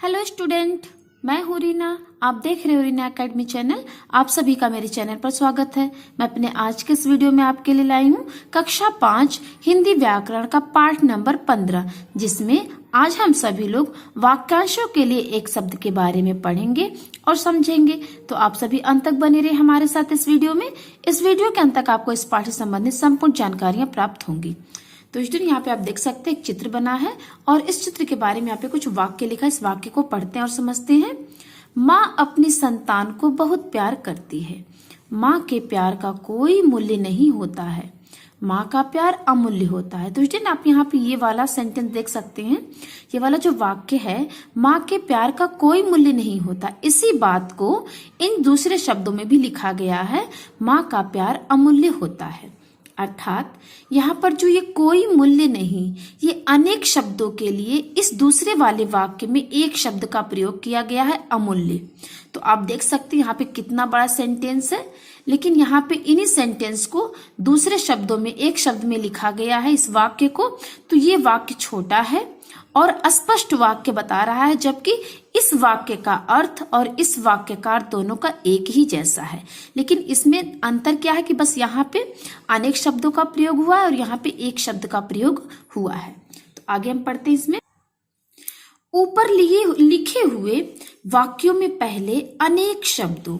Hello student, मैं हूँ रीना। आप देख रहे हो रीना एकेडमी चैनल। आप सभी का मेरे चैनल पर स्वागत है। मैं अपने आज के इस वीडियो में आपके लिए लाई हूँ कक्षा 5 हिंदी व्याकरण का पाठ नंबर 15, जिसमें आज हम सभी लोग वाक्यांशों के लिए एक शब्द के बारे में पढ़ेंगे और समझेंगे। तो आप सभी अंत तक बने रहे हमारे साथ इस वीडियो में। इस वीडियो के अंत तक आपको इस पाठ से संबंधित संपूर्ण जानकारियां प्राप्त होंगी। तो स्टूडेंट, यहाँ पे आप देख सकते हैं एक चित्र बना है और इस चित्र के बारे में यहाँ पे कुछ वाक्य लिखा है। इस वाक्य को पढ़ते हैं और समझते हैं। माँ अपनी संतान को बहुत प्यार करती है। माँ के प्यार का कोई मूल्य नहीं होता है। माँ का प्यार अमूल्य होता है। तो स्टूडेंट, आप यहाँ पे ये वाला सेंटेंस देख सकते हैं। ये वाला जो वाक्य है, माँ के प्यार का कोई मूल्य नहीं होता, इसी बात को इन दूसरे शब्दों में भी लिखा गया है। माँ का प्यार अमूल्य होता है। अर्थात यहाँ पर जो ये कोई मूल्य नहीं, ये अनेक शब्दों के लिए इस दूसरे वाले वाक्य में एक शब्द का प्रयोग किया गया है, अमूल्य। तो आप देख सकते हैं यहाँ पे कितना बड़ा सेंटेंस है, लेकिन यहाँ पे इन्हीं सेंटेंस को दूसरे शब्दों में एक शब्द में लिखा गया है इस वाक्य को। तो ये वाक्य छोटा है और अस्पष्ट वाक्य बता रहा है, जबकि इस वाक्य का अर्थ और इस वाक्य का अर्थ दोनों का एक ही जैसा है। लेकिन इसमें अंतर क्या है कि बस यहाँ पे अनेक शब्दों का प्रयोग हुआ है और यहाँ पे एक शब्द का प्रयोग हुआ है। तो आगे हम पढ़ते हैं इसमें। ऊपर लिखे हुए वाक्यों में पहले अनेक शब्दों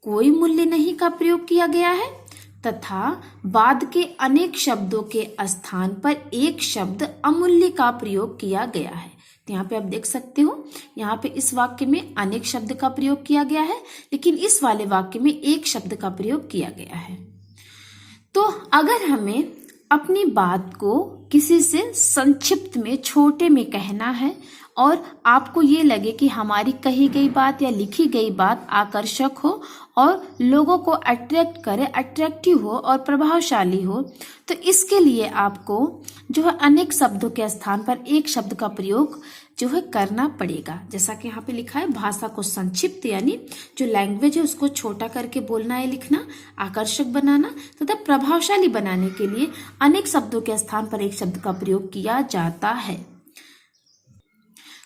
कोई मूल्य नहीं का प्रयोग किया गया है तथा बाद के अनेक शब्दों के स्थान पर एक शब्द अमूल्य का प्रयोग किया गया है। तो यहाँ पे आप देख सकते हो, यहाँ पे इस वाक्य में अनेक शब्द का प्रयोग किया गया है, लेकिन इस वाले वाक्य में एक शब्द का प्रयोग किया गया है। तो अगर हमें अपनी बात को किसी से संक्षिप्त में, छोटे में कहना है और आपको ये लगे कि हमारी कही गई बात या लिखी गई बात आकर्षक हो और लोगों को अट्रैक्ट करे, अट्रैक्टिव हो और प्रभावशाली हो, तो इसके लिए आपको जो है अनेक शब्दों के स्थान पर एक शब्द का प्रयोग जो है करना पड़ेगा। जैसा कि यहाँ पे लिखा है, भाषा को संक्षिप्त यानी जो लैंग्वेज है उसको छोटा करके बोलना या लिखना, आकर्षक बनाना तथा प्रभावशाली बनाने के लिए अनेक शब्दों के स्थान पर एक शब्द का प्रयोग किया जाता है।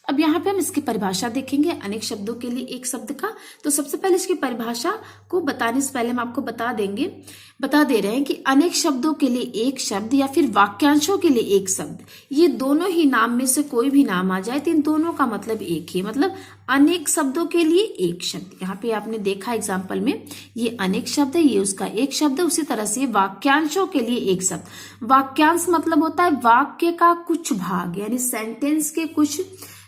अब यहाँ पे हम इसकी परिभाषा देखेंगे, अनेक शब्दों के लिए एक शब्द का। तो सबसे पहले इसकी परिभाषा को बताने से पहले हम आपको बता दे रहे हैं कि अनेक शब्दों के लिए एक शब्द या फिर वाक्यांशों के लिए एक शब्द, ये दोनों ही नाम में से कोई भी नाम आ जाए तो इन दोनों का मतलब एक ही, मतलब अनेक शब्दों के लिए एक शब्द। यहाँ पे आपने देखा एग्जाम्पल में, ये अनेक शब्द है, ये उसका एक शब्द है। उसी तरह से वाक्यांशों के लिए एक शब्द। वाक्यांश मतलब होता है वाक्य का कुछ भाग, यानी सेंटेंस के कुछ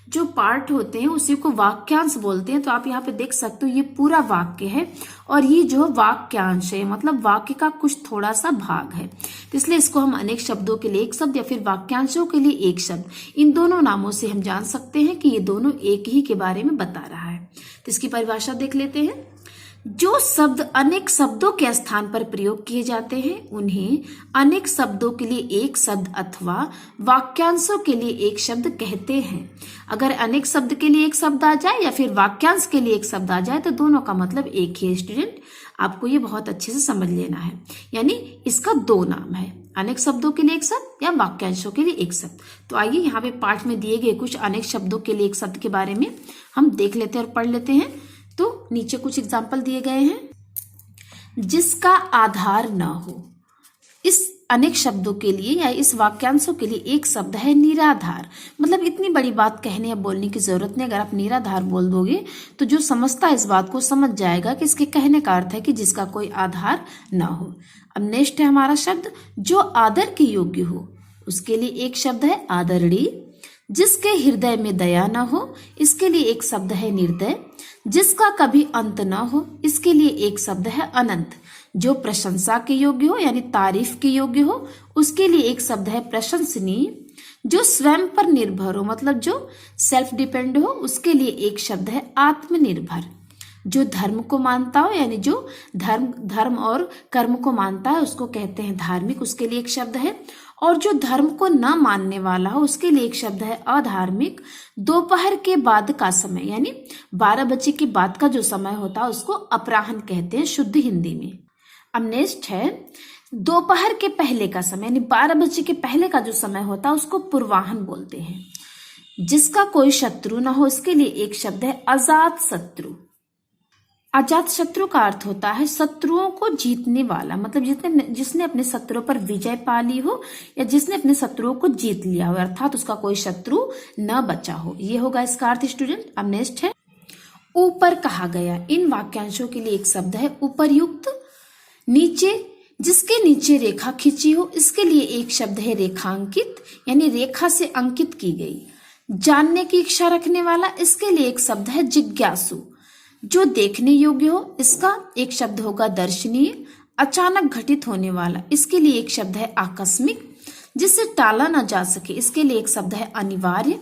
जो पार्ट होते हैं उसी को वाक्यांश बोलते हैं। तो आप यहाँ पे देख सकते हो, ये पूरा वाक्य है और ये जो वाक्यांश है मतलब वाक्य का कुछ थोड़ा सा भाग है। तो इसलिए इसको हम अनेक शब्दों के लिए एक शब्द या फिर वाक्यांशों के लिए एक शब्द, इन दोनों नामों से हम जान सकते हैं कि ये दोनों एक ही के बारे में बता रहा है। तो इसकी परिभाषा देख लेते हैं। जो शब्द अनेक शब्दों के स्थान पर प्रयोग किए जाते हैं उन्हें अनेक शब्दों के लिए एक शब्द अथवा वाक्यांशों के लिए एक शब्द कहते हैं। अगर अनेक शब्द के लिए एक शब्द आ जाए या फिर वाक्यांश के लिए एक शब्द आ जाए तो दोनों का मतलब एक ही है। स्टूडेंट, आपको ये बहुत अच्छे से समझ लेना है, यानी इसका दो नाम है, अनेक शब्दों के लिए एक शब्द या वाक्यांशों के लिए एक शब्द। तो आइए यहाँ पे पाठ में दिए गए कुछ अनेक शब्दों के लिए एक शब्द के बारे में हम देख लेते हैं और पढ़ लेते हैं। तो नीचे कुछ एग्जाम्पल दिए गए हैं। जिसका आधार न हो, इस अनेक शब्दों के लिए या इस वाक्यांशों के लिए एक शब्द है निराधार। मतलब इतनी बड़ी बात कहने या बोलने की जरूरत नहीं, अगर आप निराधार बोल दोगे तो जो समझता है इस बात को समझ जाएगा कि इसके कहने का अर्थ है कि जिसका कोई आधार न हो। अब नेक्स्ट है हमारा शब्द, जो आदर के योग्य हो, उसके लिए एक शब्द है आदरणीय। जिसके हृदय में दया न हो, इसके लिए एक शब्द है निर्दय। जिसका कभी अंत न हो, इसके लिए एक शब्द है अनंत। जो प्रशंसा के योग्य हो यानी तारीफ के योग्य हो, उसके लिए एक शब्द है प्रशंसनीय। जो स्वयं पर निर्भर हो मतलब जो सेल्फ डिपेंड हो, उसके लिए एक शब्द है आत्मनिर्भर। जो धर्म को मानता हो यानी जो धर्म और कर्म को मानता है उसको कहते हैं धार्मिक, उसके लिए एक शब्द है। और जो धर्म को न मानने वाला हो उसके लिए एक शब्द है अधार्मिक। दोपहर के बाद का समय यानी 12 बजे के बाद का जो समय होता है उसको अपराह्न कहते हैं शुद्ध हिंदी में। अब नेक्स्ट है दोपहर के पहले का समय यानी 12 बजे के पहले का जो समय होता है उसको पूर्वाह्न बोलते हैं। जिसका कोई शत्रु ना हो, इसके लिए एक शब्द है अजात शत्रु। अजात शत्रु का अर्थ होता है शत्रुओं को जीतने वाला, मतलब जिसने अपने शत्रुओं पर विजय पा ली हो या जिसने अपने शत्रुओं को जीत लिया हो, अर्थात उसका कोई शत्रु न बचा हो, ये होगा इसका अर्थ स्टूडेंट। अब नेक्स्ट है ऊपर कहा गया। इन वाक्यांशों के लिए एक शब्द है उपर्युक्त। नीचे, जिसके नीचे रेखा खींची हो, इसके लिए एक शब्द है रेखांकित, यानी रेखा से अंकित की गई। जानने की इच्छा रखने वाला, इसके लिए एक शब्द है जिज्ञासु। जो देखने योग्य हो, इसका एक शब्द होगा दर्शनीय। अचानक घटित होने वाला, इसके लिए एक शब्द है आकस्मिक। जिसे टाला न जा सके, इसके लिए एक शब्द है अनिवार्य।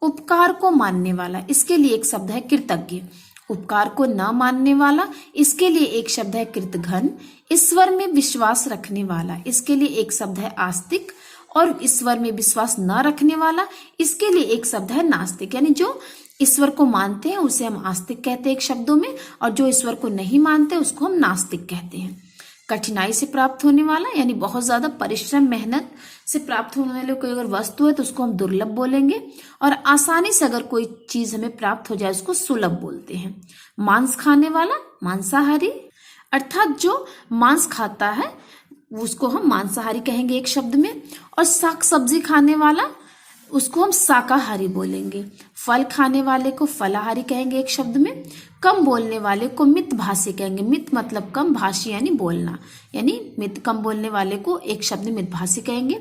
उपकार को मानने वाला, इसके लिए एक शब्द है कृतज्ञ। उपकार को न मानने वाला, इसके लिए एक शब्द है कृतघ्न। ईश्वर में विश्वास रखने वाला, इसके लिए एक शब्द है आस्तिक। और ईश्वर में विश्वास न रखने वाला, इसके लिए एक शब्द है नास्तिक। यानी जो ईश्वर को मानते हैं उसे हम आस्तिक कहते हैं एक शब्दों में, और जो ईश्वर को नहीं मानते उसको हम नास्तिक कहते हैं। कठिनाई से प्राप्त होने वाला, यानी बहुत ज्यादा परिश्रम मेहनत से प्राप्त होने वाले कोई अगर वस्तु है तो उसको हम दुर्लभ बोलेंगे, और आसानी से अगर कोई चीज हमें प्राप्त हो जाए उसको सुलभ बोलते हैं। मांस खाने वाला, मांसाहारी, अर्थात जो मांस खाता है उसको हम मांसाहारी कहेंगे एक शब्द में। और शाक सब्जी खाने वाला, उसको हम शाकाहारी बोलेंगे। फल खाने वाले को फलाहारी कहेंगे एक शब्द में। कम बोलने वाले को मितभाषी कहेंगे। मित मतलब कम, भाषी यानी बोलना, यानी मित कम बोलने वाले को एक शब्द मितभाषी कहेंगे।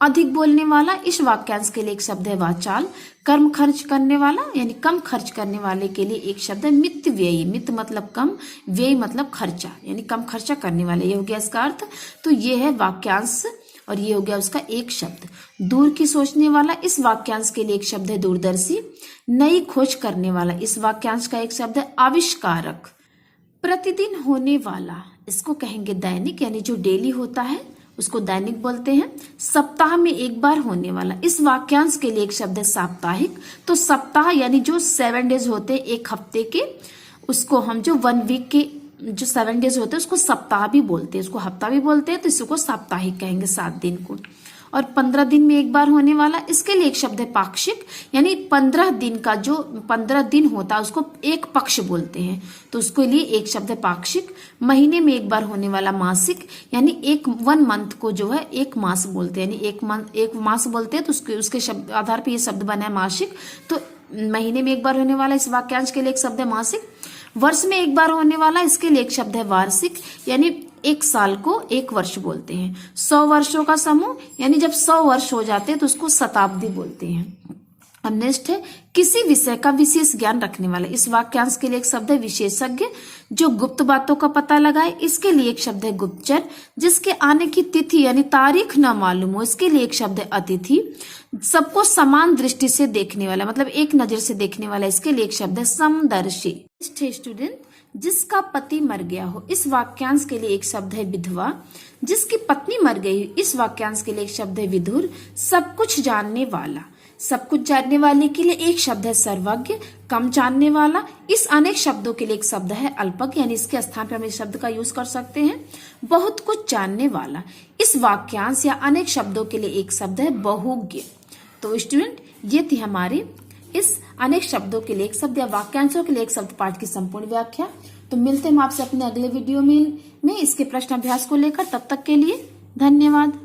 अधिक बोलने वाला, इस वाक्यांश के लिए एक शब्द है वाचाल। कर्म खर्च करने वाला, यानी कम खर्च करने वाले के लिए एक शब्द है मित व्ययी। मित मतलब कम, व्यय मतलब खर्चा, यानी कम खर्चा करने वाले, ये हो गया इसका अर्थ। तो ये है वाक्यांश और ये हो गया उसका एक शब्द। दूर की सोचने वाला, इस वाक्यांश के लिए एक शब्द है दूरदर्शी। नई खोज करने वाला, इस वाक्यांश का एक शब्द है आविष्कारक। प्रतिदिन होने वाला, इसको कहेंगे दैनिक, यानी जो डेली होता है उसको दैनिक बोलते हैं। सप्ताह में एक बार होने वाला, इस वाक्यांश के लिए एक शब्द है साप्ताहिक। तो सप्ताह यानी जो 7 डेज होते हैं एक हफ्ते के, उसको हम जो 1 वीक के जो 7 डेज होते हैं उसको सप्ताह भी बोलते हैं, उसको हफ्ता भी बोलते हैं, तो इसको साप्ताहिक कहेंगे 7 दिन को। और 15 दिन में एक बार होने वाला, इसके लिए एक शब्द है पाक्षिक, यानी 15 दिन का जो 15 दिन होता है उसको एक पक्ष बोलते हैं, तो उसके लिए एक शब्द है पाक्षिक। महीने में एक बार होने वाला मासिक, यानी 1 मंथ को जो है एक मास बोलते हैं, यानी एक मास बोलते हैं, तो उसके शब्द आधार पर ये शब्द बना है मासिक। तो महीने में एक बार होने वाला इस वाक्यांश के लिए एक शब्द है मासिक। वर्ष में एक बार होने वाला, इसके लिए एक शब्द है वार्षिक, यानी 1 साल को 1 वर्ष बोलते हैं। 100 वर्षों का समूह, यानी जब 100 वर्ष हो जाते हैं तो उसको शताब्दी बोलते हैं। अब नेक्स्ट है किसी विषय का विशेष ज्ञान रखने वाला, इस वाक्यांश के लिए एक शब्द है विशेषज्ञ। जो गुप्त बातों का पता लगाए, इसके लिए एक शब्द है गुप्तचर। जिसके आने की तिथि यानी तारीख न मालूम हो, इसके लिए एक शब्द है अतिथि। सबको समान दृष्टि से देखने वाला, मतलब एक नजर से देखने वाला, इसके लिए एक शब्द है समदर्शी। स्टूडेंट, जिसका पति मर गया हो, इस वाक्यांश के लिए एक शब्द है विधवा। जिसकी पत्नी मर गई, इस वाक्यांश के लिए एक शब्द है विधुर। सब कुछ जानने वाला, सब कुछ जानने वाले के लिए एक शब्द है सर्वज्ञ। कम जानने वाला, इस अनेक शब्दों के लिए एक शब्द है अल्पज्ञ, यानी इसके स्थान पर हम इस शब्द का यूज कर सकते हैं। बहुत कुछ जानने वाला, इस वाक्यांश या अनेक शब्दों के लिए एक शब्द है बहुज्ञ। तो स्टूडेंट, ये थी हमारी इस अनेक शब्दों के लिए एक शब्द या वाक्यांशों के लिए एक शब्द पाठ की संपूर्ण व्याख्या। तो मिलते हैं हम आपसे अपने अगले वीडियो में इसके प्रश्न अभ्यास को लेकर। तब तक के लिए धन्यवाद।